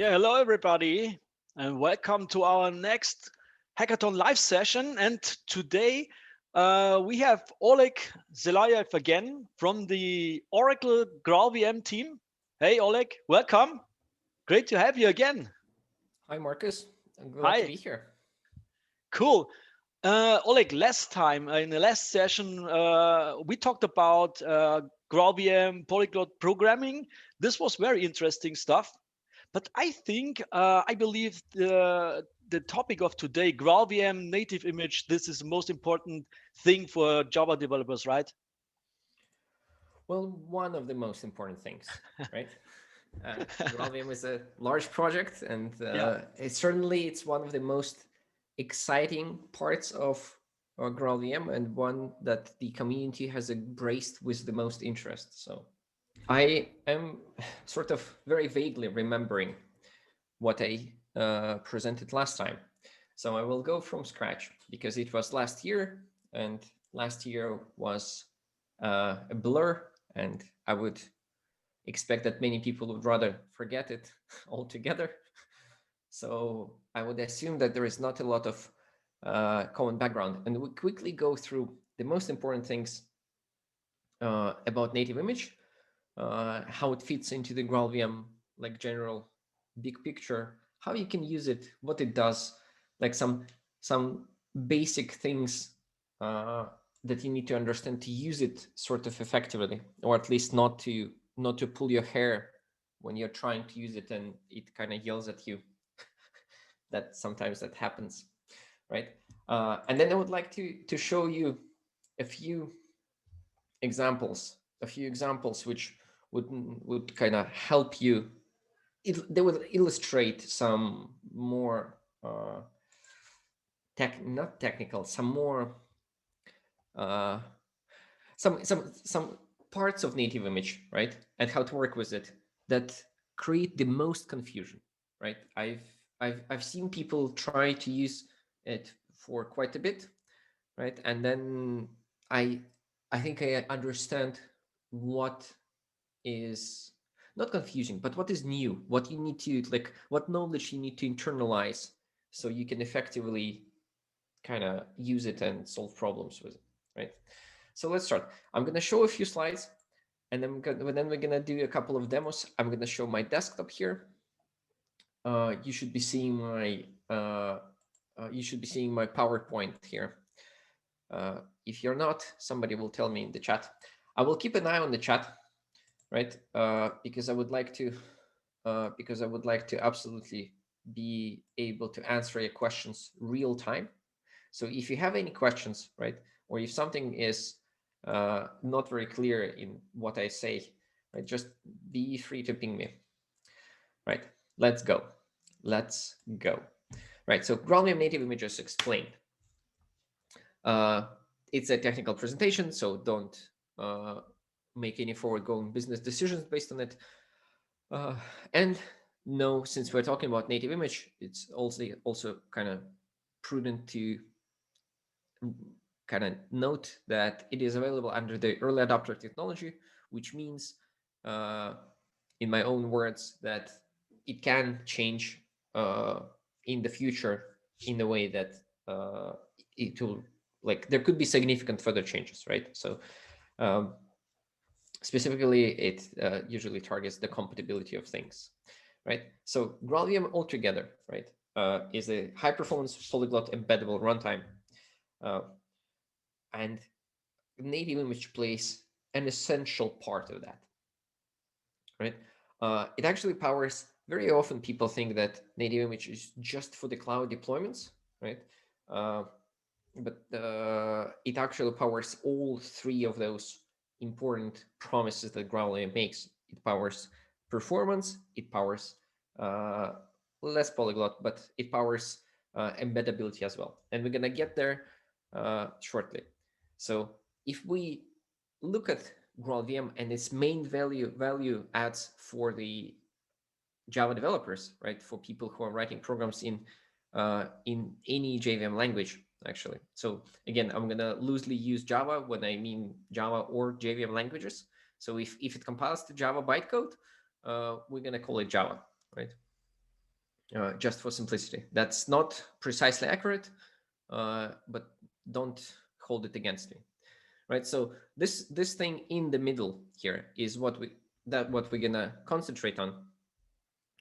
Yeah, hello everybody, and welcome to our next hackathon live session. And today we have Oleg Šelajev again from the Oracle GraalVM team. Hey Oleg, welcome. Great to have you again. Hi, Marcus. I'm glad to Hi, be here. cool. Oleg, last time in the last session, we talked about GraalVM polyglot programming. This was very interesting stuff. But I think, I believe the topic of today, GraalVM native image, this is the most important thing for Java developers, right? Well, one of the most important things, right? GraalVM is a large project, and Yeah. it's one of the most exciting parts of GraalVM, and one that the community has embraced with the most interest. So I am sort of very vaguely remembering what I presented last time. So I will go from scratch because it was last year, and last year was a blur, and I would expect that many people would rather forget it altogether. So I would assume that there is not a lot of common background, and we quickly go through the most important things about native image, how it fits into the GraalVM like general big picture, how you can use it, what it does, like some basic things that you need to understand to use it sort of effectively, or at least not to pull your hair when you're trying to use it and it kind of yells at you. That sometimes that happens, right? And then I would like to show you a few examples, which would kind of help you. They will illustrate some more not technical, some more uh, some parts of native image, right, and how to work with it that create the most confusion, right? I've seen people try to use it for quite a bit, right, and then I I think I understand what is not confusing, but what is new, what you need to like, what knowledge you need to internalize so you can effectively kind of use it and solve problems with it, right? So let's start. I'm going to show a few slides, and then we're going to do a couple of demos. I'm going to show my desktop here. You should be seeing my PowerPoint here. If you're not, somebody will tell me in the chat. I will keep an eye on the chat, right? Because I would like to absolutely be able to answer your questions real time. So if you have any questions, right, or if something is not very clear in what I say, right, just be free to ping me. Right, let's go. Right, so GraalVM native images explained. It's a technical presentation, so don't make any forward-going business decisions based on it. And no, since we're talking about native image, it's also kind of prudent to kind of note that it is available under the early adopter technology, which means, in my own words, that it can change in the future in a way that it will, like, there could be significant further changes, right? So specifically, it usually targets the compatibility of things, right? So GraalVM altogether, right, is a high-performance polyglot embeddable runtime, and native image plays an essential part of that, right? It actually powers. Very often, people think that native image is just for the cloud deployments, right? But it actually powers all three of those important promises that GraalVM makes. It powers performance, it powers less polyglot, but it powers embeddability as well. And we're gonna get there shortly. So if we look at GraalVM and its main value adds for the Java developers, right, for people who are writing programs in any JVM language, actually. So again, I'm gonna loosely use Java when I mean Java or JVM languages. So if it compiles to Java bytecode, we're gonna call it Java, right? just for simplicity. That's not precisely accurate, but don't hold it against me, right? So this thing in the middle here is what we're gonna concentrate on,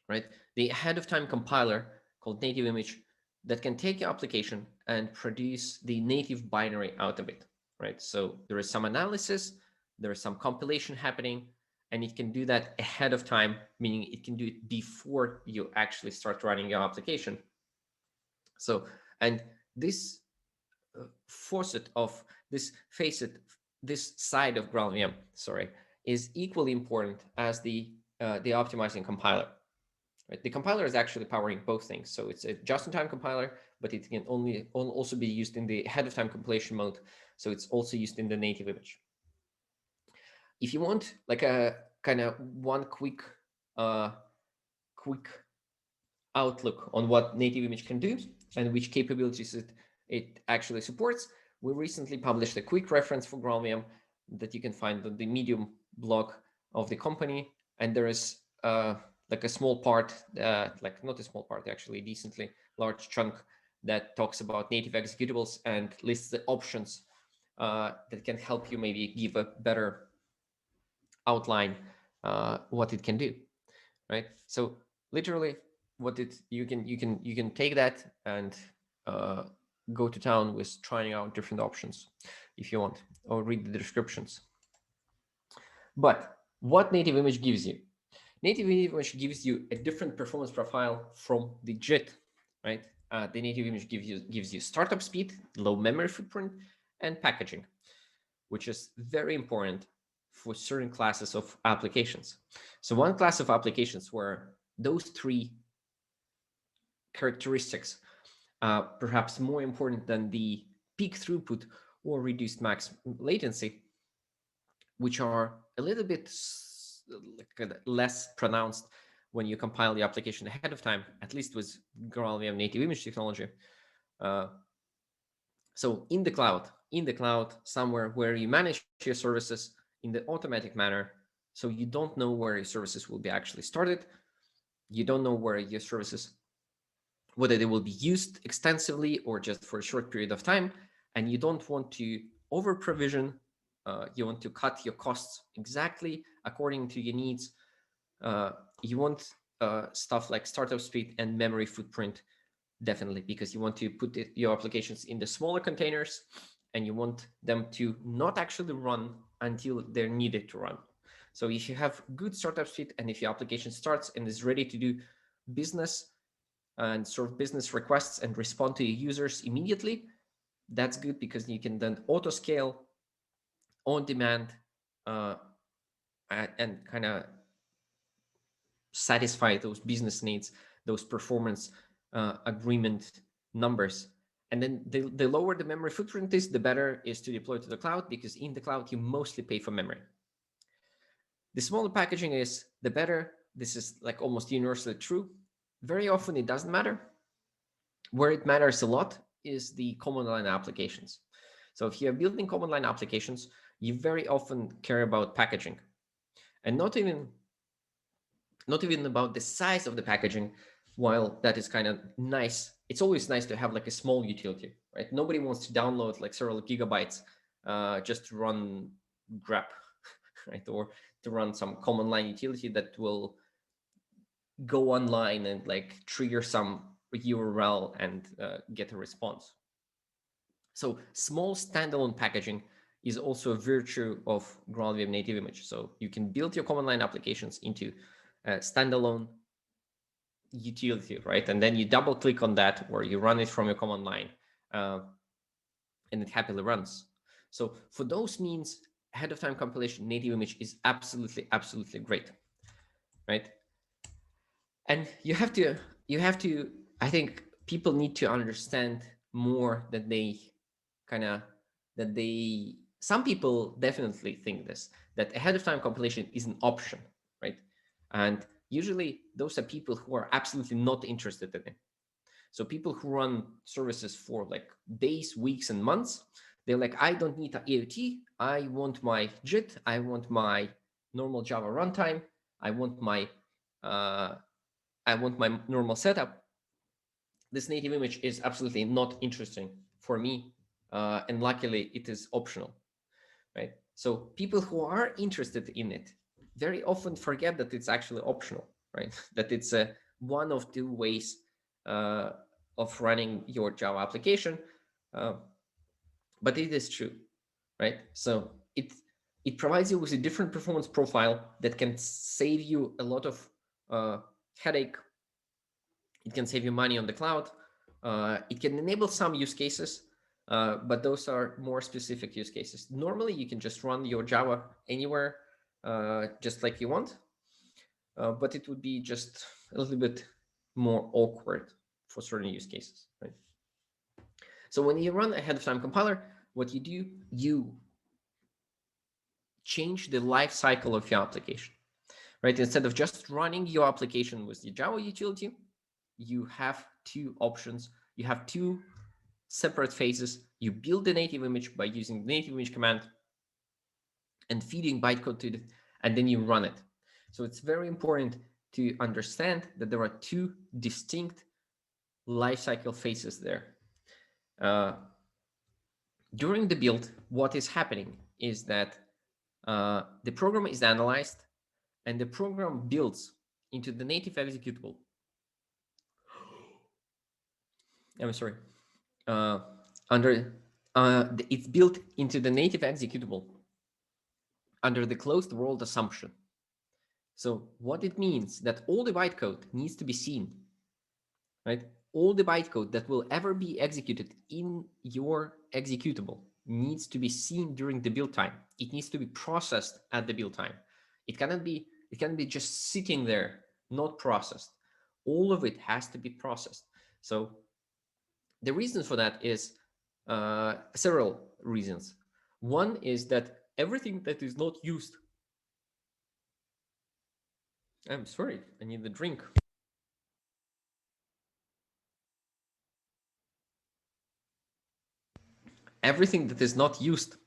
right? The ahead of time compiler called native image that can take your application and produce the native binary out of it, right? So there is some analysis, there is some compilation happening, and it can do that ahead of time, meaning it can do it before you actually start running your application. So, and this facet of this side of GraalVM, sorry, is equally important as the optimizing compiler. Right? The compiler is actually powering both things. So it's a just-in-time compiler, but it can also be used in the ahead-of-time compilation mode. So it's also used in the native image. If you want like a kind of one quick outlook on what native image can do and which capabilities it actually supports, we recently published a quick reference for GraalVM that you can find on the Medium blog of the company. And there is like a small part, like not a small part, actually, a decently large chunk that talks about native executables and lists the options that can help you maybe give a better outline what it can do, right? So literally, you can take that and go to town with trying out different options if you want, or read the descriptions. But what native image gives you? Native image gives you a different performance profile from the JIT, right? The native image gives you startup speed, low memory footprint, and packaging, which is very important for certain classes of applications. So one class of applications where those three characteristics are perhaps more important than the peak throughput or reduced max latency, which are a little bit less pronounced when you compile the application ahead of time, at least with GraalVM native image technology. So in the cloud, somewhere where you manage your services in the automatic manner, so you don't know where your services will be actually started. You don't know where your services, whether they will be used extensively or just for a short period of time. And you don't want to over provision. You want to cut your costs exactly according to your needs. You want stuff like startup speed and memory footprint, definitely, because you want to put your applications in the smaller containers and you want them to not actually run until they're needed to run. So if you have good startup speed and if your application starts and is ready to do business and serve business requests and respond to your users immediately, that's good because you can then auto scale on demand and kind of satisfy those business needs, those performance agreement numbers. And then the lower the memory footprint is, the better is to deploy to the cloud, because in the cloud, you mostly pay for memory. The smaller packaging is, the better. This is like almost universally true. Very often it doesn't matter. Where it matters a lot is the command line applications. So if you're building command line applications, you very often care about packaging, and not even about the size of the packaging. While that is kind of nice, it's always nice to have like a small utility, right? Nobody wants to download like several gigabytes just to run grep, right? Or to run some command line utility that will go online and like trigger some URL and get a response. So small standalone packaging is also a virtue of GraalVM native image. So you can build your command line applications into a standalone utility, right? And then you double click on that, or you run it from your command line, and it happily runs. So for those means, ahead of time compilation native image is absolutely great, right? And you have to, I think people need to understand more that some people definitely think this, that ahead of time compilation is an option, right? And usually those are people who are absolutely not interested in it. So people who run services for like days, weeks, and months, they're like, I don't need an AOT. I want my JIT. I want my normal Java runtime. I want my normal setup. this native image is absolutely not interesting for me, and luckily it is optional, right? So people who are interested in it very often forget that it's actually optional, right? That it's one of two ways of running your Java application, but it is true, right? So it provides you with a different performance profile that can save you a lot of headache. It can save you money on the cloud. It can enable some use cases, but those are more specific use cases. Normally, you can just run your Java anywhere, just like you want, but it would be just a little bit more awkward for certain use cases, right? So when you run ahead of time compiler, what you do, you change the life cycle of your application, right? Instead of just running your application with the Java utility, you have two options. You have two separate phases. You build the native image by using the native image command and feeding bytecode to it, and then you run it. So it's very important to understand that there are two distinct lifecycle phases there. During the build, what is happening is that the program is analyzed and the program builds into the native executable. I'm sorry. It's built into the native executable under the closed world assumption. So what it means that all the bytecode needs to be seen, right? All the bytecode that will ever be executed in your executable needs to be seen during the build time. It needs to be processed at the build time. It cannot be just sitting there, not processed. All of it has to be processed. So the reason for that is several reasons. One is that everything that is not used. I'm sorry, I need a drink. Everything that is not used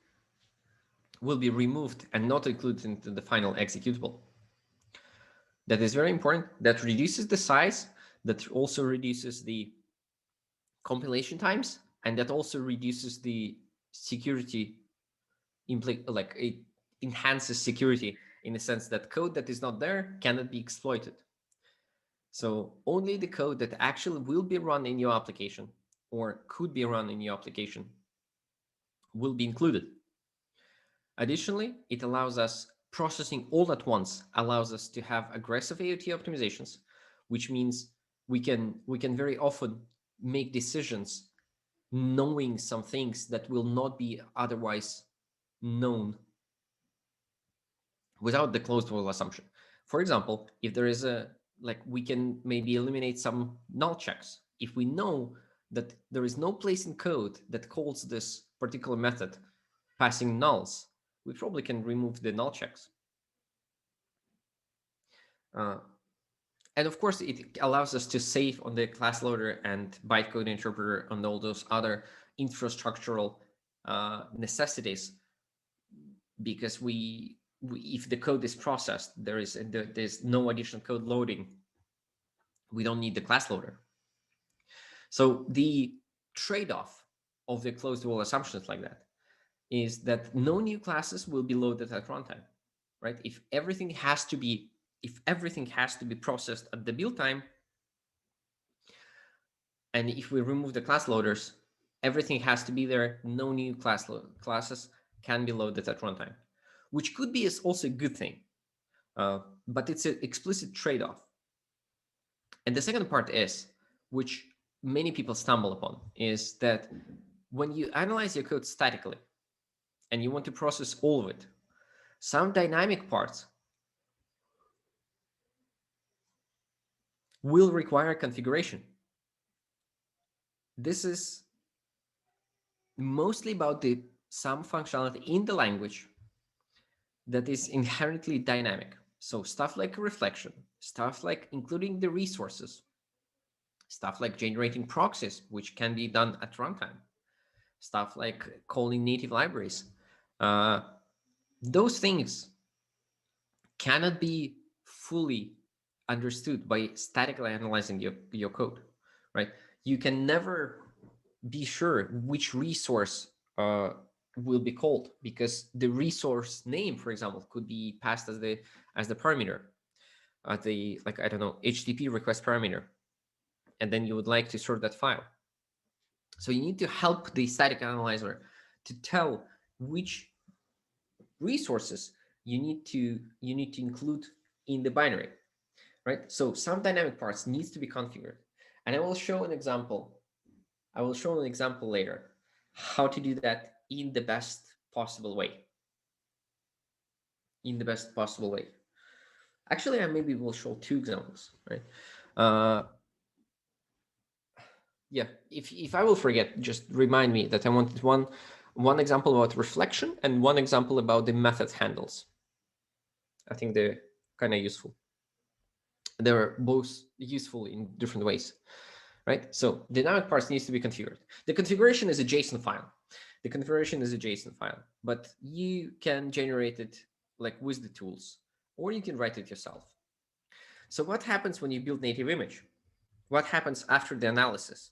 will be removed and not included into the final executable. That is very important. That reduces the size, that also reduces the compilation times, and that also reduces the security, like it enhances security in the sense that code that is not there cannot be exploited. So only the code that actually will be run in your application or could be run in your application will be included. Additionally, it allows us processing all at once, allows us to have aggressive AOT optimizations, which means we can very often make decisions knowing some things that will not be otherwise known without the closed world assumption. For example, if there is we can maybe eliminate some null checks. If we know that there is no place in code that calls this particular method passing nulls, we probably can remove the null checks. And of course, it allows us to save on the class loader and bytecode interpreter and all those other infrastructural necessities, because if the code is processed, there's no additional code loading. We don't need the class loader. So the trade-off of the closed world assumptions like that is that no new classes will be loaded at runtime, right? If everything has to be processed at the build time, and if we remove the class loaders, everything has to be there. No new classes can be loaded at runtime, which could be also a good thing, but it's an explicit trade-off. And the second part is, which many people stumble upon, is that when you analyze your code statically and you want to process all of it, some dynamic parts will require configuration. This is mostly about some functionality in the language that is inherently dynamic. So stuff like reflection, stuff like including the resources, stuff like generating proxies, which can be done at runtime, stuff like calling native libraries. Those things cannot be fully understood by statically analyzing your code, right? you can never be sure which resource will be called, because the resource name, for example, could be passed as the parameter, the, like, I don't know, HTTP request parameter, and then you would like to sort that file. So you need to help the static analyzer to tell which resources you need to include in the binary, right? So some dynamic parts needs to be configured, and I will show an example. I will show an example later how to do that in the best possible way. In the best possible way. Actually, I maybe will show two examples, right? Yeah, if I will forget, just remind me that I wanted one example about reflection and one example about the method handles. I think they're kind of useful. They're both useful in different ways, right? So dynamic parts needs to be configured. The configuration is a JSON file. The configuration is a JSON file, but you can generate it like with the tools, or you can write it yourself. So what happens when you build native image? What happens after the analysis?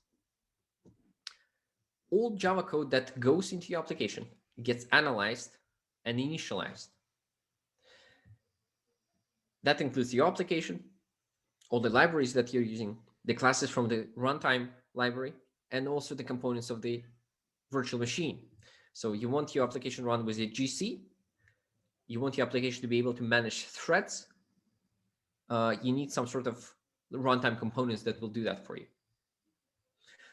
All Java code that goes into your application gets analyzed and initialized. That includes your application, all the libraries that you're using, the classes from the runtime library, and also the components of the virtual machine. So you want your application run with a GC. You want your application to be able to manage threads. You need some sort of runtime components that will do that for you.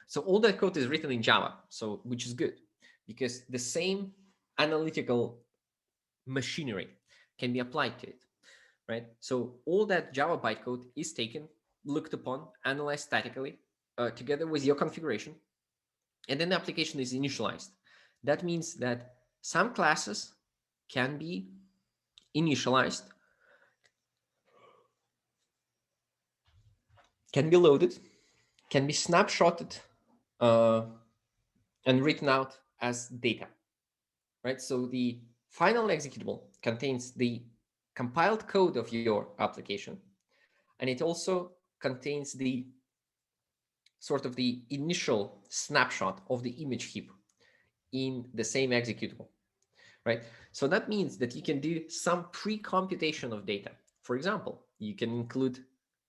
So all that code is written in Java, so which is good, because the same analytical machinery can be applied to it, right? So all that Java bytecode is taken, looked upon, analyzed statically, together with your configuration, and then the application is initialized. That means that some classes can be initialized, can be loaded, can be snapshotted, and written out as data, right? So the final executable contains the compiled code of your application, and it also contains the sort of the initial snapshot of the image heap in the same executable, right? So that means that you can do some pre-computation of data. For example, you can include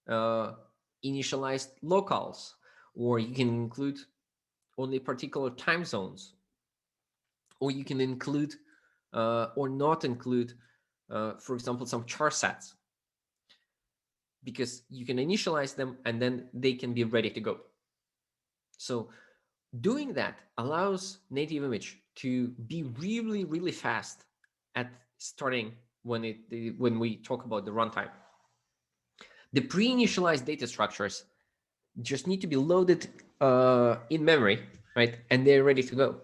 initialized locales, or you can include only particular time zones, or you can include or not include, for example, some char sets, because you can initialize them and then they can be ready to go. So doing that allows native image to be really, really fast at starting when we talk about the runtime. The pre-initialized data structures just need to be loaded in memory, right? And they're ready to go.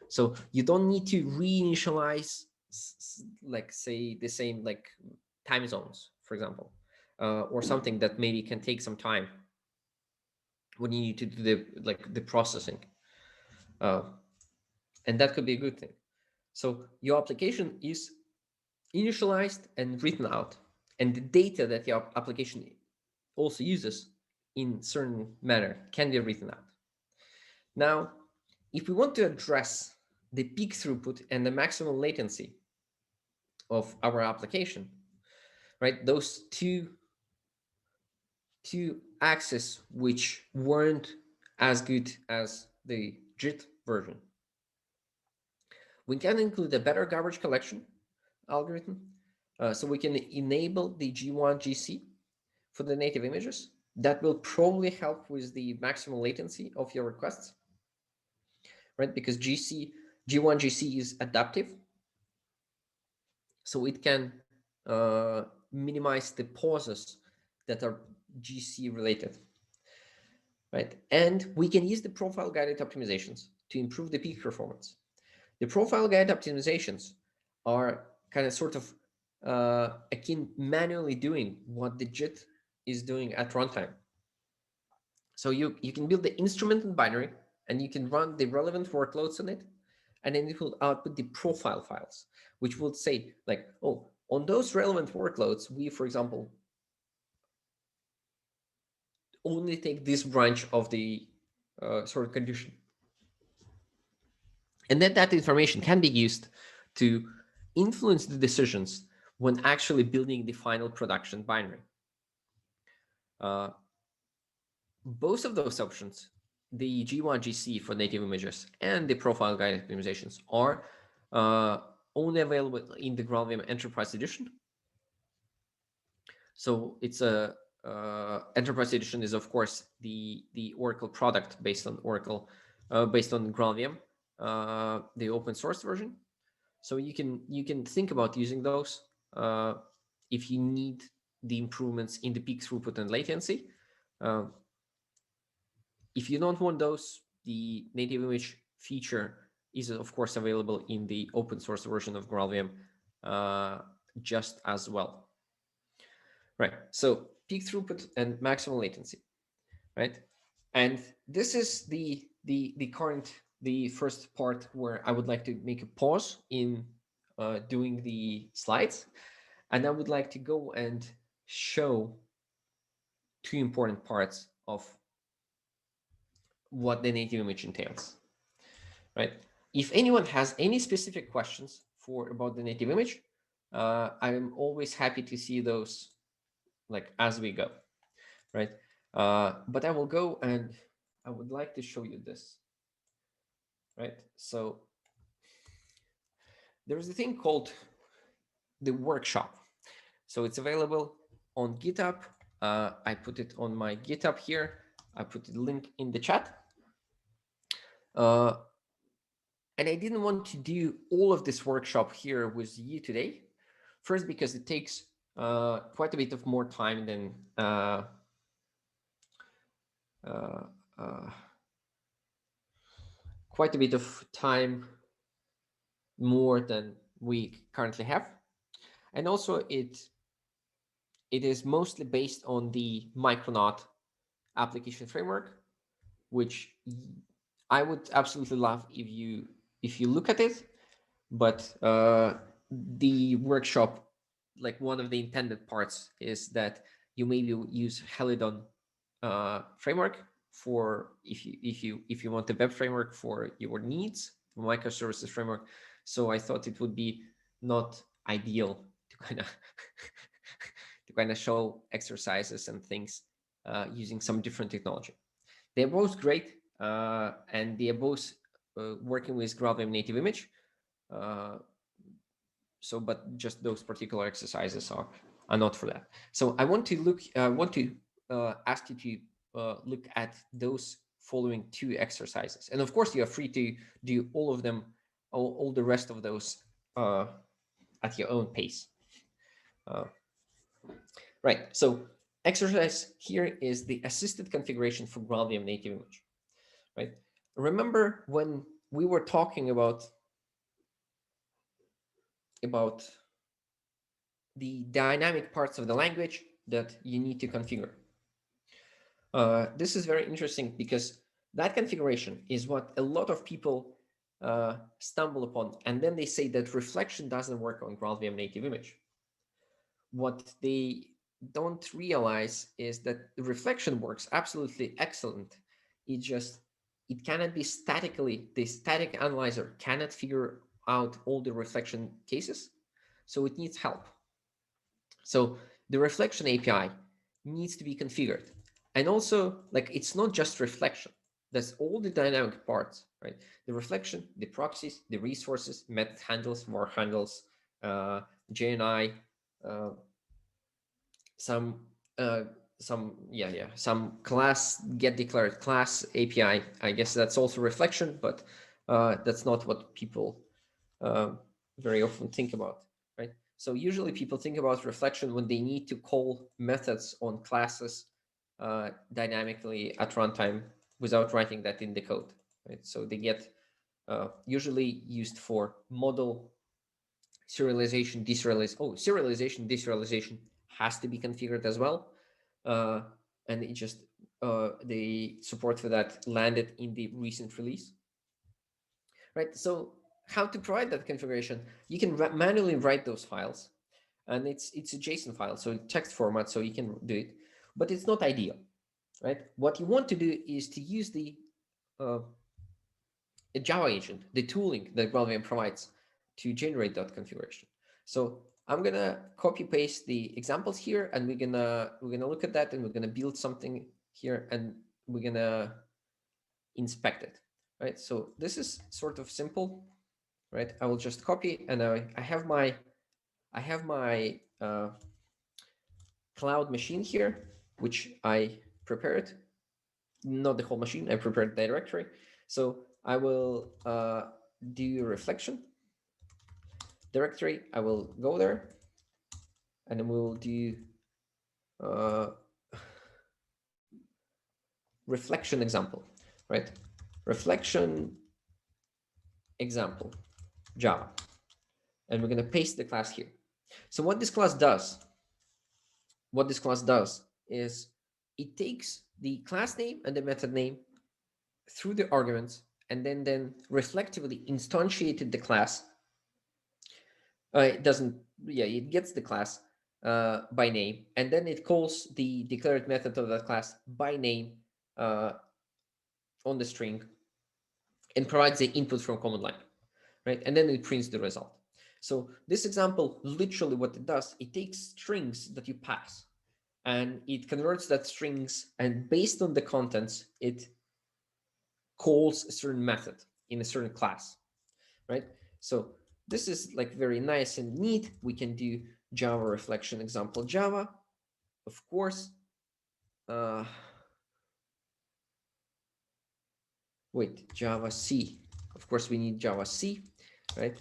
So you don't need to reinitialize, like, say, the same like time zones, for example, or something that maybe can take some time when you need to do the processing, and that could be a good thing. So your application is initialized and written out, and the data that your application also uses in certain manner can be written out. Now, if we want to address the peak throughput and the maximum latency of our application, right, those two axes which weren't as good as the JIT version, we can include a better garbage collection algorithm. So we can enable the G1 GC for the native images. That will probably help with the maximum latency of your requests, right? Because G1 GC is adaptive, so it can minimize the pauses that are GC related, right? And we can use the profile guided optimizations to improve the peak performance. The profile guide optimizations are kind of sort of akin manually doing what the JIT is doing at runtime. So you can build the instrument and binary, and you can run the relevant workloads on it, and then it will output the profile files, which will say like, oh, on those relevant workloads, we, for example, only take this branch of the sort of condition. And then that information can be used to influence the decisions when actually building the final production binary. Both of those options, the G1, GC for native images and the profile guided optimizations, are only available in the GraalVM Enterprise Edition. So it's a Enterprise Edition is of course the Oracle product based on Oracle, based on GraalVM, the open source version. So you can think about using those if you need the improvements in the peak throughput and latency. If you don't want those, the native image feature is of course available in the open source version of GraalVM just as well. Right, so peak throughput and maximum latency, right? And this is the first part where I would like to make a pause in doing the slides, and I would like to go and show two important parts of what the native image entails, right? If anyone has any specific questions about the native image, I'm always happy to see those like as we go, right? But I will go and I would like to show you this, right? So there's a thing called the workshop. So it's available on GitHub. I put it on my GitHub here. I put the link in the chat. And I didn't want to do all of this workshop here with you today. First, because it takes quite a bit of more time than quite a bit of time more than we currently have. And also it is mostly based on the Micronaut application framework, which I would absolutely love if you look at it. But the workshop, like one of the intended parts is that you maybe use Helidon framework for if you want a web framework for your needs, microservices framework. So I thought it would be not ideal to kind of show exercises and things using some different technology. They're both great, and they are both working with GraalVM native image. So, but just those particular exercises are not for that. So I want to ask you to look at those following two exercises, and of course you are free to do all of them, all the rest of those at your own pace. Right. So exercise here is the assisted configuration for GraalVM native image. Right. Remember when we were talking about the dynamic parts of the language that you need to configure. This is very interesting because that configuration is what a lot of people stumble upon, and then they say that reflection doesn't work on GraalVM native image. What they don't realize is that the reflection works absolutely excellent. It cannot be statically, the static analyzer cannot figure out all the reflection cases, so it needs help. So the reflection API needs to be configured. And also, like, it's not just reflection. That's all the dynamic parts, right? The reflection, the proxies, the resources, method handles, var handles, JNI, some class get declared class API. I guess that's also reflection, but that's not what people very often think about, right? So usually people think about reflection when they need to call methods on classes dynamically at runtime without writing that in the code, right? So they get usually used for model serialization, deserialization. Oh, serialization, deserialization has to be configured as well. And it just, the support for that landed in the recent release, right? So how to provide that configuration? You can manually write those files, and it's a JSON file, so text format, so you can do it, but it's not ideal, right? What you want to do is to use the a Java agent, the tooling that GraalVM provides to generate that configuration. So I'm gonna copy paste the examples here, and we're gonna look at that, and we're gonna build something here, and we're gonna inspect it, right? So this is sort of simple, right? I will just copy, and I have my cloud machine here, which I prepared, not the whole machine. I prepared the directory. So I will do reflection directory. I will go there, and then we'll do reflection example, right? Reflection example Java, and we're going to paste the class here. So what this class does is it takes the class name and the method name through the arguments, and then reflectively instantiated the class. It doesn't, yeah, it gets the class by name, and then it calls the declared method of that class by name on the string, and provides the input from command line, right? And then it prints the result. So this example, literally what it does, it takes strings that you pass, and it converts that strings, and based on the contents, it calls a certain method in a certain class, right? So this is like very nice and neat. We can do Java reflection example Java, of course. Wait, Java C. Of course, we need Java C, right?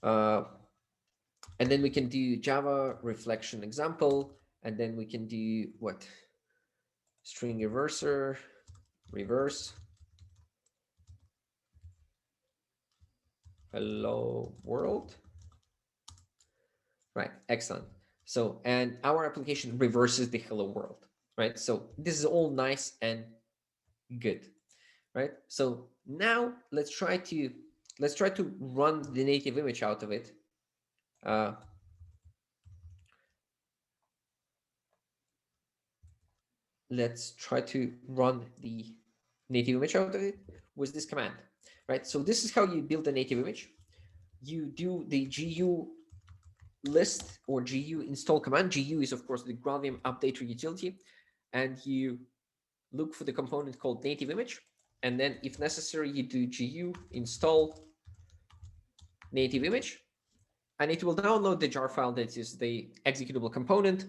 And then we can do Java reflection example, and then we can do what? String reverser, reverse. Hello world. Right, excellent. So, and our application reverses the hello world, right? So this is all nice and good, right? So now let's try to run the native image out of it. Let's try to run the native image out of it with this command, right? So this is how you build a native image. You do the gu list or gu install command. Gu is, of course, the GraalVM updater utility, and you look for the component called native image, and then if necessary, you do gu install native image, and it will download the jar file that is the executable component.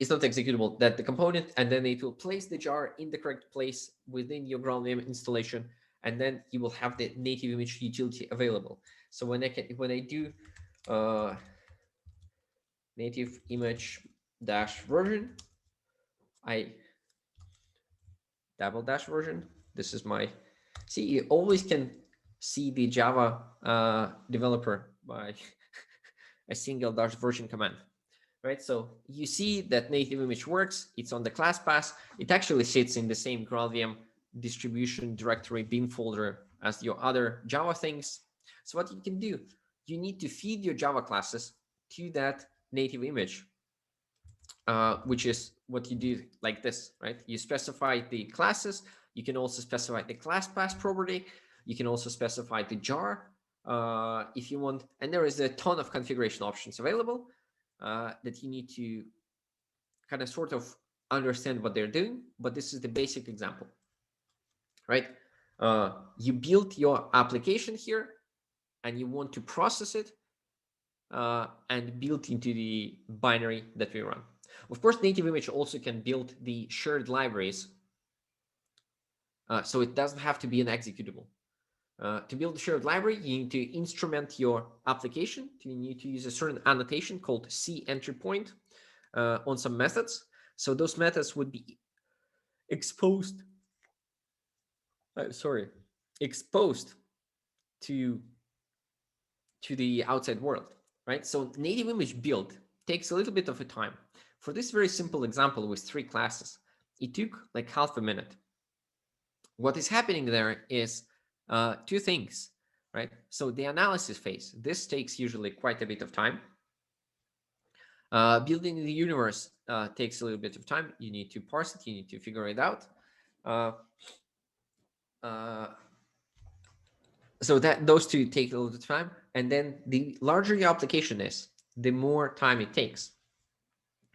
It's not executable, that the component, and then it will place the jar in the correct place within your GraalVM installation, and then you will have the native image utility available. So when I do native image dash version, I double dash version. This is my, see, you always can see the Java developer by a single dash version command, right? So you see that native image works. It's on the class path. It actually sits in the same GraalVM distribution directory bin folder as your other Java things. So what you can do, you need to feed your Java classes to that native image, which is what you do like this, right? You specify the classes. You can also specify the class path property. You can also specify the jar if you want. And there is a ton of configuration options available that you need to kind of sort of understand what they're doing. But this is the basic example, right? You built your application here, and you want to process it and build into the binary that we run. Of course, native image also can build the shared libraries, so it doesn't have to be an executable. To build a shared library, you need to instrument your application. You need to use a certain annotation called C entry point on some methods. So those methods would be exposed, exposed to the outside world, right? So native image build takes a little bit of a time. For this very simple example with 3 classes, it took like half a minute. What is happening there is 2 things, right? So the analysis phase, this takes usually quite a bit of time. Building the universe takes a little bit of time. You need to parse it, you need to figure it out. so that those two take a little bit of time, and then the larger your application is, the more time it takes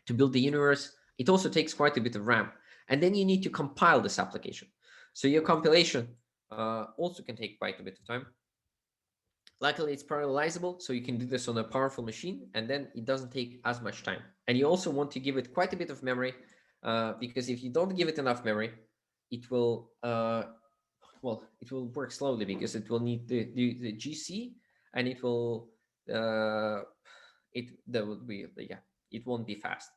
to build the universe. It also takes quite a bit of RAM, and then you need to compile this application. So your compilation also can take quite a bit of time. Luckily, it's parallelizable, so you can do this on a powerful machine, and then it doesn't take as much time. And you also want to give it quite a bit of memory, because if you don't give it enough memory, it will it will work slowly, because it will need the GC, and it will it won't be fast,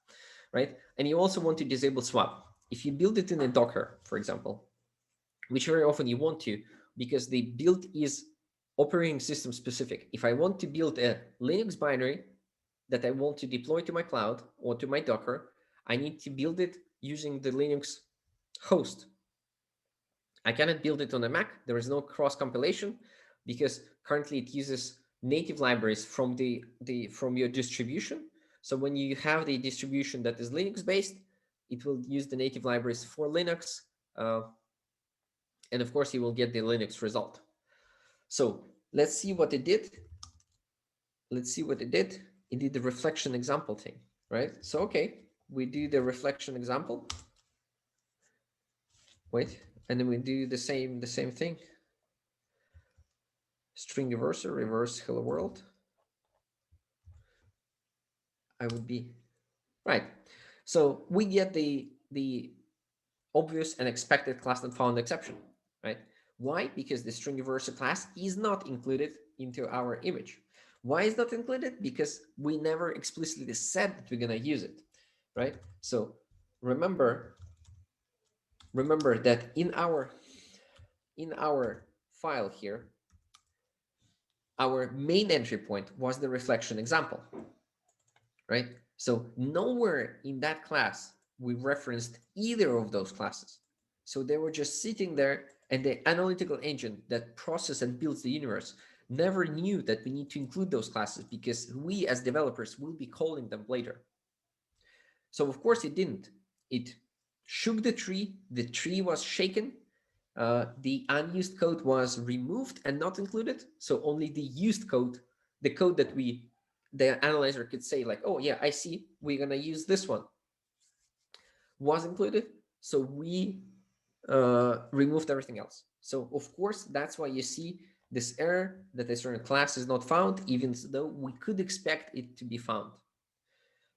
right? And you also want to disable swap. If you build it in a Docker, for example, which very often you want to, because the build is operating system specific. If I want to build a Linux binary that I want to deploy to my cloud or to my Docker, I need to build it using the Linux host. I cannot build it on a Mac. There is no cross compilation, because currently it uses native libraries from from your distribution. So when you have the distribution that is Linux based, it will use the native libraries for Linux, and of course you will get the Linux result. So let's see what it did. Let's see what it did. It did the reflection example thing, right? So okay, we do the reflection example. Wait, and then we do the same thing. String reverser, reverse hello world. I would be right. So we get the obvious and expected class not found exception, right? Why? Because the string reverser class is not included into our image. Why is not included? Because we never explicitly said that we're going to use it, right? So remember that in our file here, our main entry point was the reflection example, right? So nowhere in that class we referenced either of those classes. So they were just sitting there, and the analytical engine that processes and builds the universe never knew that we need to include those classes, because we as developers will be calling them later. So of course it didn't. It shook the tree was shaken, the unused code was removed and not included. So only the used code, the code that the analyzer could say like, oh yeah, I see, we're gonna use this one, was included. So we removed everything else. So of course, that's why you see this error that a certain class is not found, even though we could expect it to be found,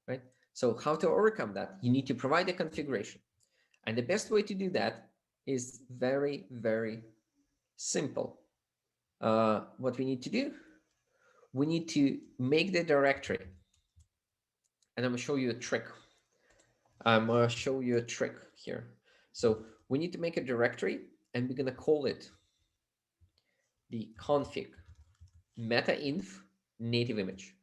right? So how to overcome that? You need to provide a configuration. And the best way to do that is very, very simple. What we need to do, we need to make the directory. And I'm going to show you a trick. I'm going to show you a trick here. So we need to make a directory, and we're going to call it the config metainf native image.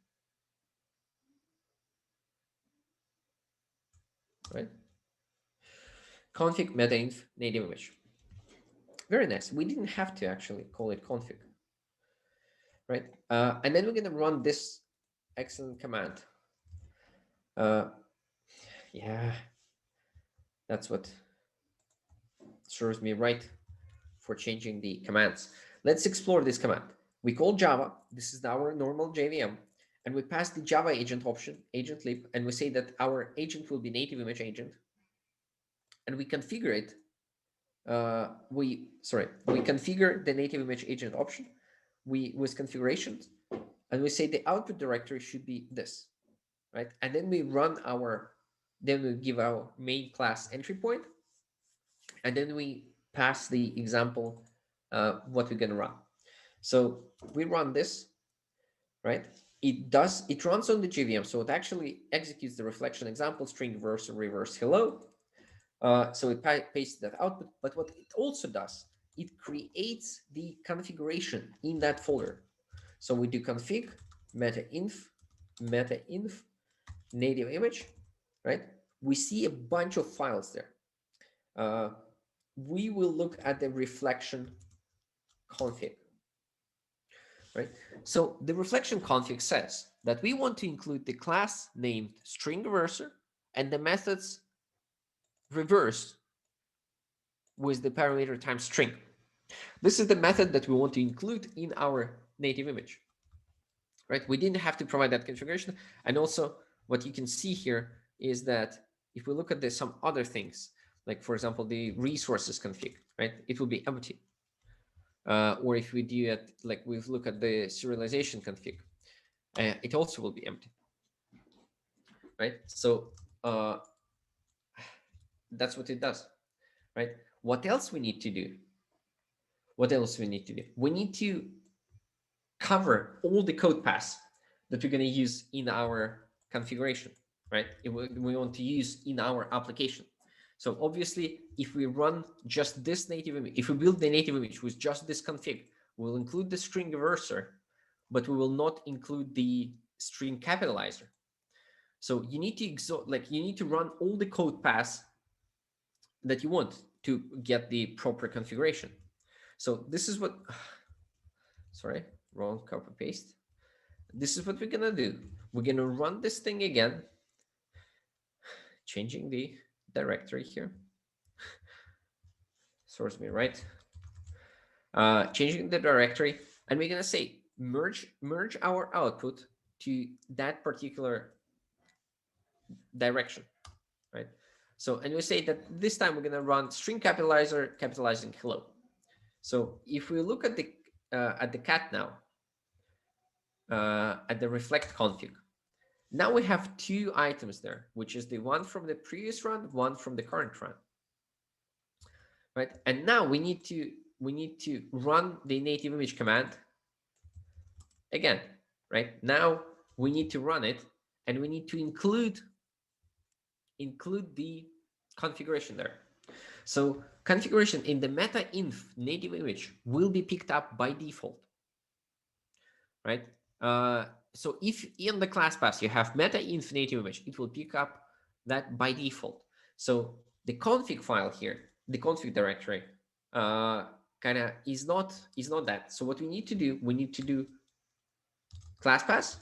Right? Config metainf native image. Very nice. We didn't have to actually call it config. Right? And then we're going to run this excellent command. Yeah, that's what serves me right for changing the commands. Let's explore this command. We call Java. This is our normal JVM. And we pass the Java agent option, agent lib, and we say that our agent will be native image agent. And we configure it. We configure the native image agent option with configurations, and we say the output directory should be this, right? And then we give our main class entry point, and then we pass the example what we're going to run. So we run this, right? It runs on the JVM, so it actually executes the reflection example string reverse hello. So it pastes that output, but what it also does, it creates the configuration in that folder. So we do config metainf native image, right? We see a bunch of files there. We will look at the reflection config, right? So the reflection config says that we want to include the class named string reverser and the methods reverse with the parameter times string. This is the method that we want to include in our native image, right? We didn't have to provide that configuration. And also what you can see here is that if we look at some other things, like for example, the resources config, right? It will be empty. Or if we do it, like we look at the serialization config, it also will be empty, right? So that's what it does, right? What else we need to do? What else we need to do? We need to cover all the code paths that we're going to use in our configuration, right? We want to use in our application. So obviously, if we run just this native image, if we build the native image with just this config, we'll include the string reverser, but we will not include the string capitalizer. So you need to run all the code paths that you want to get the proper configuration. So this is what, sorry, wrong copy paste. This is what we're gonna do. We're gonna run this thing again, changing the directory here. Source me right. Changing the directory, and we're gonna say merge our output to that particular direction, right? So, and we say that this time we're gonna run string capitalizer capitalizing hello. So if we look at the cat now, at the reflect config, now we have two items there, which is the one from the previous run, one from the current run, right? And now we need to run the native image command again, right? Now we need to run it, and we need to include the configuration there. So configuration in the meta-inf native image will be picked up by default, right? So if in the class path you have meta-inf native image, it will pick up that by default. So the config file here, the config directory, kind of is not that. So what we need to do, we need to do class path.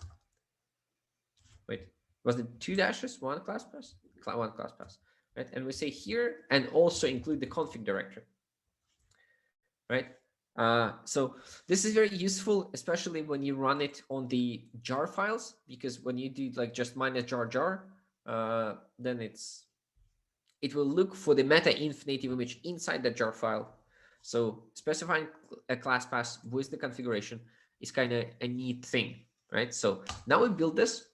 Wait, was it 2 dashes, 1 class path? 1 class path, right? And we say here, and also include the config directory, right? So this is very useful, especially when you run it on the jar files, because when you do like just -jar, then it will look for the meta-inf native image inside the jar file. So specifying a class path with the configuration is kind of a neat thing, right? So now we build this.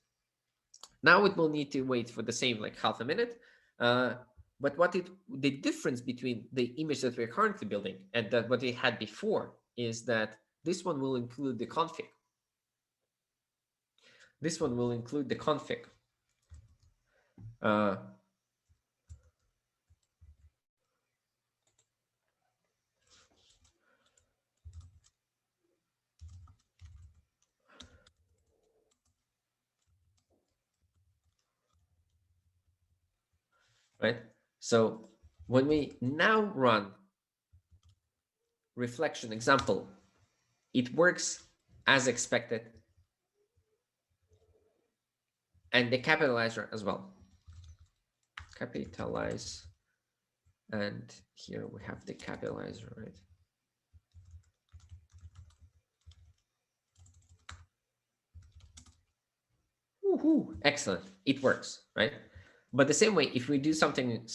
Now it will need to wait for the same like half a minute. But the difference between the image that we're currently building and what we had before is that this one will include the config. This one will include the config. Right? So when we now run reflection example, it works as expected, and the capitalizer as well. Capitalize, and here we have the capitalizer, right? Woohoo! Excellent, it works, right? But the same way, if we do something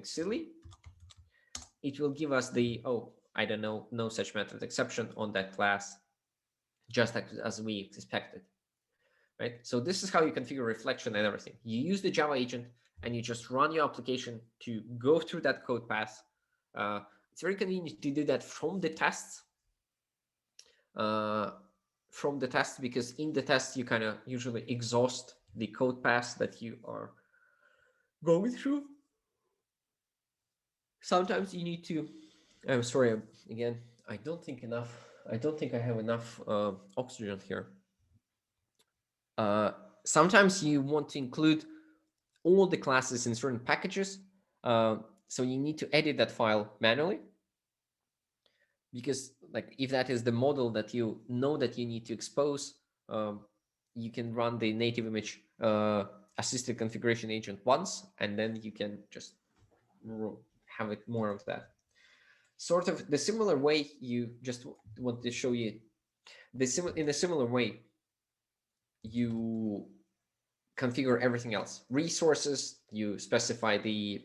silly, it will give us the, oh, I don't know, no such method exception on that class, just as we expected, right? So this is how you configure reflection and everything. You use the Java agent, and you just run your application to go through that code path. It's very convenient to do that from the tests. Because in the tests you kind of usually exhaust the code paths that you are going through. Sometimes you need to, I'm sorry, again, I don't think I have enough oxygen here. Sometimes you want to include all the classes in certain packages. So you need to edit that file manually, because like if that is the model that you know that you need to expose, you can run the native image assisted configuration agent once, and then you can just have it more of that. sort of the similar way, you just want to show you in a similar way you configure everything else. Resources, you specify the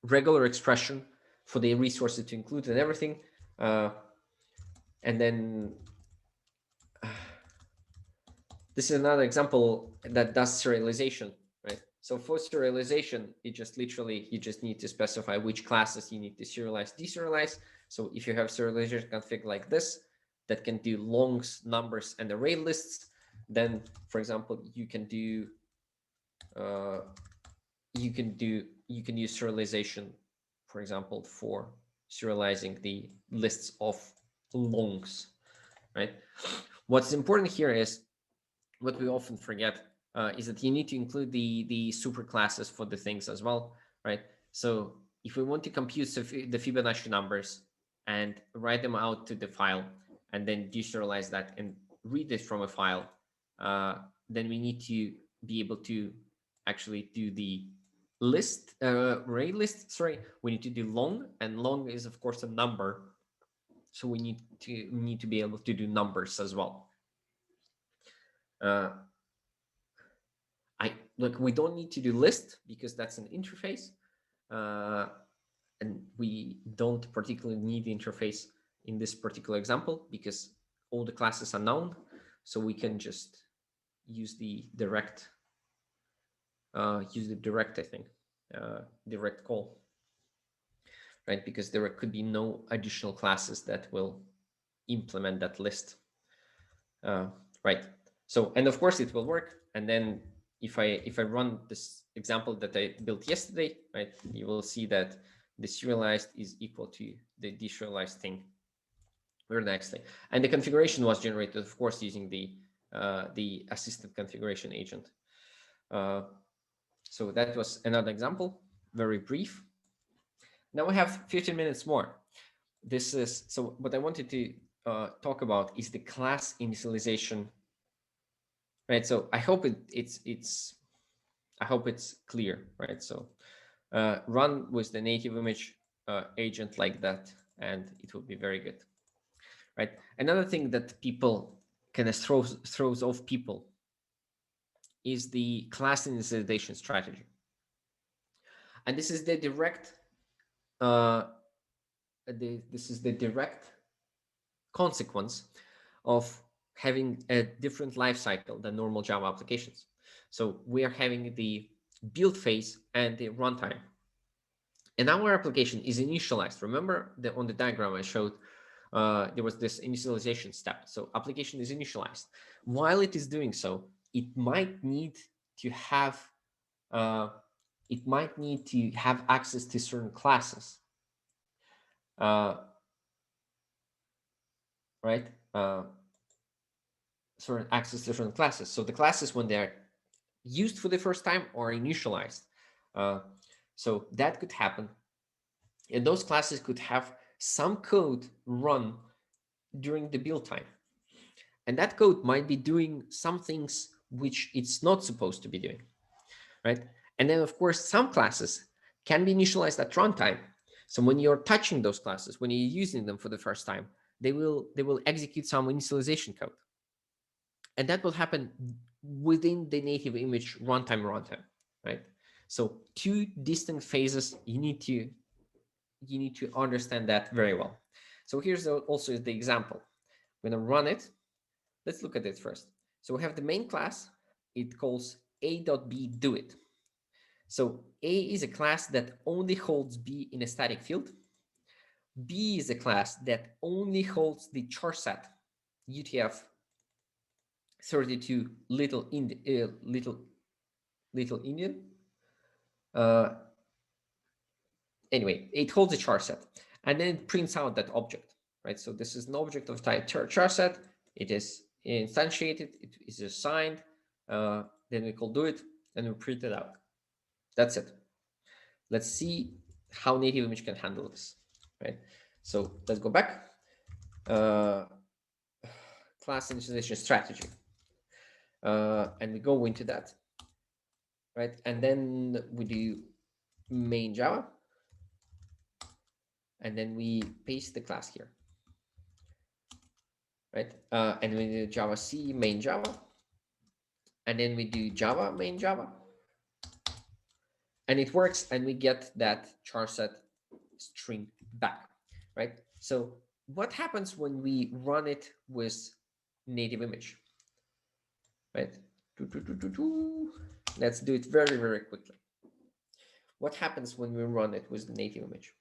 regular expression for the resources to include and everything. And then this is another example that does serialization, right? So for serialization, you just need to specify which classes you need to serialize, deserialize. So if you have serialization config like this, that can do longs, numbers, and array lists, then, for example, you can use serialization, for example, for serializing the lists of longs, right? What's important here is, what we often forget is that you need to include the super classes for the things as well, right? So if we want to compute the Fibonacci numbers and write them out to the file and then deserialize that and read it from a file, then we need to be able to actually do the list, array list, sorry, we need to do long, and long is of course a number. So we need to be able to do numbers as well. We don't need to do list because that's an interface, and we don't particularly need the interface in this particular example because all the classes are known, so we can just use the direct I think, direct call, right? Because there could be no additional classes that will implement that list, right? So, and of course it will work. And then if I run this example that I built yesterday, right, you will see that the serialized is equal to the deserialized thing very nicely. And the configuration was generated, of course, using the assistant configuration agent. So that was another example, very brief. Now we have 15 minutes more. This is, so what I wanted to talk about is the class initialization, right? So I hope it's clear, right? So run with the native image agent like that, and it will be very good, right? Another thing that people kind of throws off people is the class initialization strategy, and this is the direct consequence of having a different life cycle than normal Java applications. So we are having the build phase and the runtime. And our application is initialized. Remember on the diagram I showed, there was this initialization step. So application is initialized. While it is doing so, it might need to have access to certain classes. Right? Certain access to certain classes. So the classes, when they're used for the first time, are initialized. So that could happen. And those classes could have some code run during the build time. And that code might be doing some things which it's not supposed to be doing, right? And then, of course, some classes can be initialized at runtime. So when you're touching those classes, when you're using them for the first time, they will execute some initialization code. And that will happen within the native image runtime, right? So two distinct phases, you need to understand that very well. So here's also the example. I'm going to run it. Let's look at it first. So we have the main class. It calls a.b do it. So A is a class that only holds B in a static field. B is a class that only holds the char set UTF 32 little Indian. Anyway, it holds a char set and then it prints out that object, right? So this is an object of type char set. It is instantiated, it is assigned, then we call do it and we print it out. That's it. Let's see how native image can handle this, right? So let's go back. Class initialization strategy. And we go into that, right? And then we do main Java. and then we paste the class here, right? And we do Java C main Java, and then we do Java main Java, and it works, and we get that char set string back, right? So what happens when we run it with native image, right? Let's do it very, very quickly. What happens when we run it with the native image?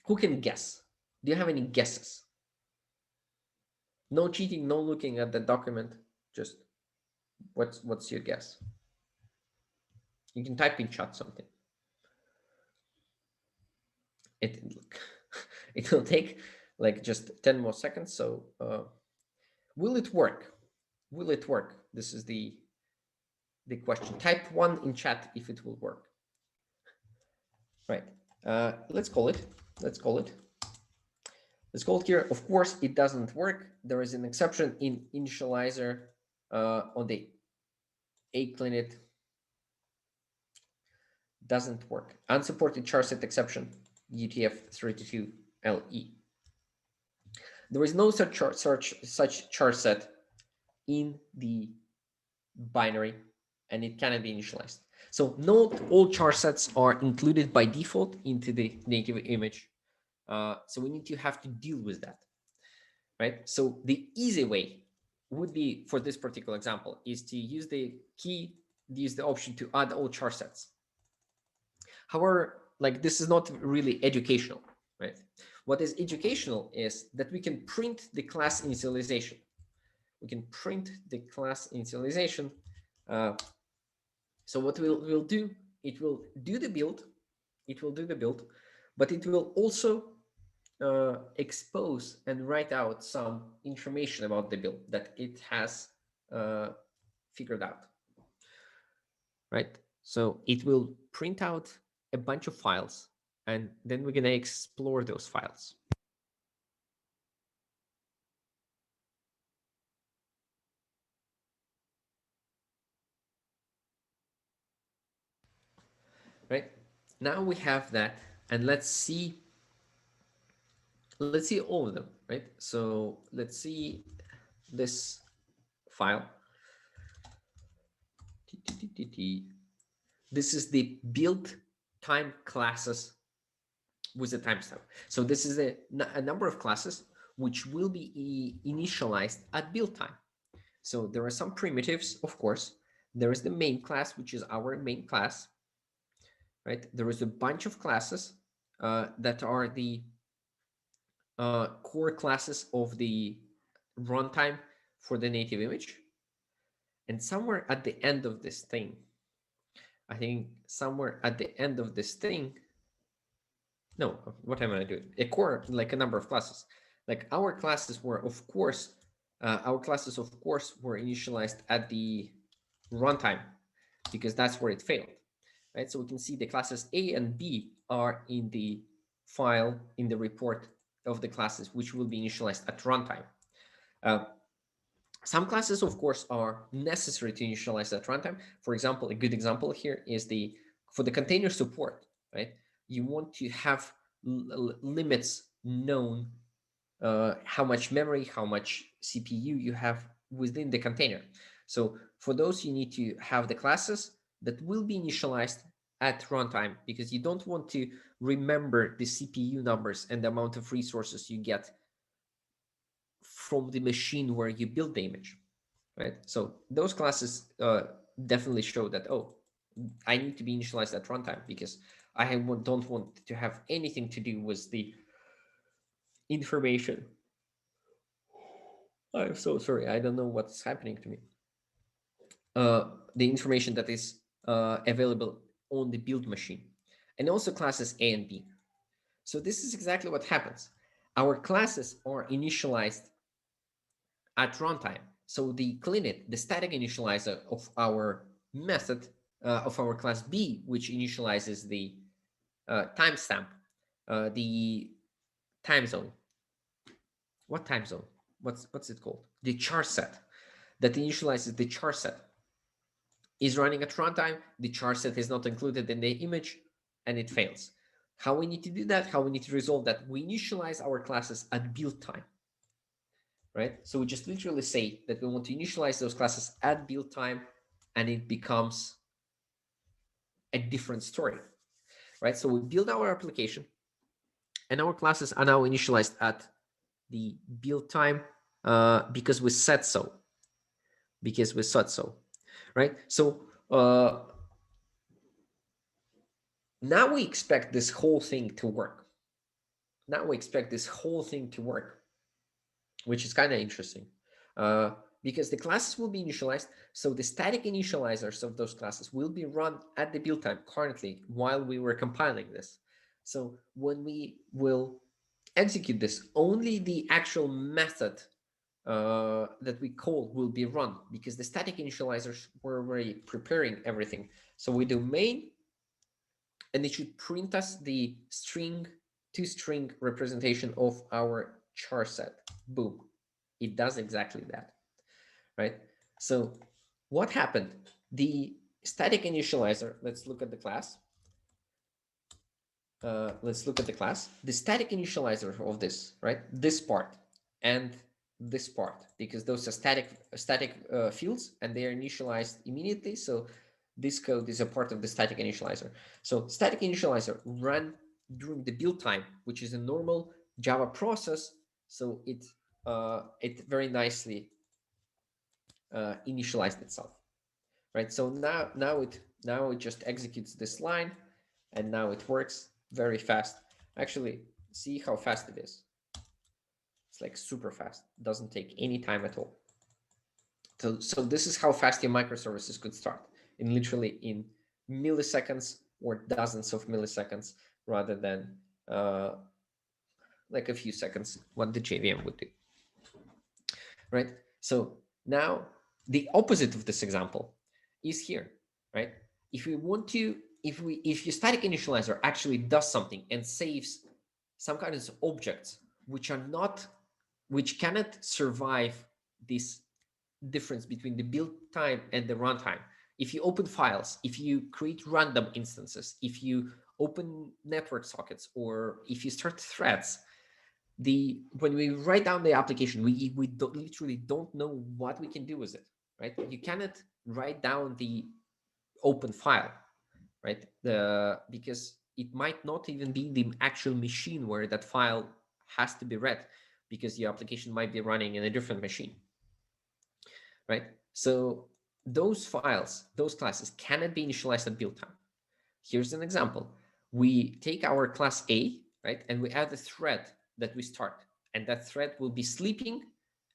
Who can guess? Do you have any guesses? No cheating, no looking at the document. Just what's your guess? You can type in chat something. It will take like just 10 more seconds. So will it work? Will it work? This is the question. Type 1 in chat if it will work. Right. Let's call it. Let's call it here. Of course, it doesn't work. There is an exception in Initializer on the aclinit. Doesn't work. Unsupported char set exception, UTF-32LE. There is no such char set in the binary, and it cannot be initialized. So not all char sets are included by default into the native image. So we need to have to deal with that, right? So the easy way would be, for this particular example, is to use the option to add all char sets. However, like, this is not really educational, right? What is educational is that we can print the class initialization. We can print the class initialization. So what we'll do, it will do the build. It will do the build, but it will also expose and write out some information about the build that it has figured out, right? So it will print out a bunch of files, and then we're going to explore those files. Right, now we have that, and let's see all of them, right? So let's see this file. This is the build time classes with the timestamp. So this is a number of classes which will be initialized at build time. So there are some primitives, of course. There is the main class, which is our main class, right? There is a bunch of classes that are the core classes of the runtime for the native image. And somewhere at the end of this thing, I think somewhere at the end of this thing, no, what am I doing? A core, like a number of classes. Like our classes were, of course, were initialized at the runtime, because that's where it failed, right? So we can see the classes A and B are in the file in the report of the classes, which will be initialized at runtime. Some classes, of course, are necessary to initialize at runtime. For example, a good example here is for the container support, right? You want to have limits known, how much memory, how much CPU you have within the container. So for those, you need to have the classes that will be initialized at runtime, because you don't want to remember the CPU numbers and the amount of resources you get from the machine where you build the image, right? So those classes definitely show that, oh, I need to be initialized at runtime, because I don't want to have anything to do with the information. I'm so sorry. I don't know what's happening to me. The information that is available on the build machine, and also classes A and B. So this is exactly what happens. Our classes are initialized at runtime. So the cleanit, the static initializer of our method, of our class B, which initializes the timestamp, the time zone. What time zone? What's it called? The char set that initializes the char set is running at runtime. The char set is not included in the image, and it fails. How we need to do that, how we need to resolve that, we initialize our classes at build time, right? So we just literally say that we want to initialize those classes at build time, and it becomes a different story, right? So we build our application, and our classes are now initialized at the build time because we said so, right? So now we expect this whole thing to work. Which is kind of interesting because the classes will be initialized. So the static initializers of those classes will be run at the build time currently while we were compiling this. So when we will execute this, only the actual method that we call will be run, because the static initializers were already preparing everything. So we do main, and it should print us the two-string representation of our char set. Boom. It does exactly that, right? So what happened? The static initializer, let's look at the class. The static initializer of this, right? This part and this part, because those are static fields, and they are initialized immediately. So this code is a part of the static initializer. So static initializer run during the build time, which is a normal Java process. So it very nicely initialized itself, right? So now it just executes this line, and now it works very fast. Actually, see how fast it is. It's like super fast. It doesn't take any time at all. So this is how fast your microservices could start, in literally in milliseconds or dozens of milliseconds, rather than like a few seconds, what the JVM would do, right? So now the opposite of this example is here, right? If we want to, if your static initializer actually does something and saves some kind of objects which cannot survive this difference between the build time and the runtime. If you open files, if you create random instances, if you open network sockets, or if you start threads, when we write down the application, we literally don't know what we can do with it, right? You cannot write down the open file, right? Because it might not even be the actual machine where that file has to be read, because your application might be running in a different machine, right? So those files, those classes cannot be initialized at build time. Here's an example. We take our class A, right, and we add a thread that we start, and that thread will be sleeping,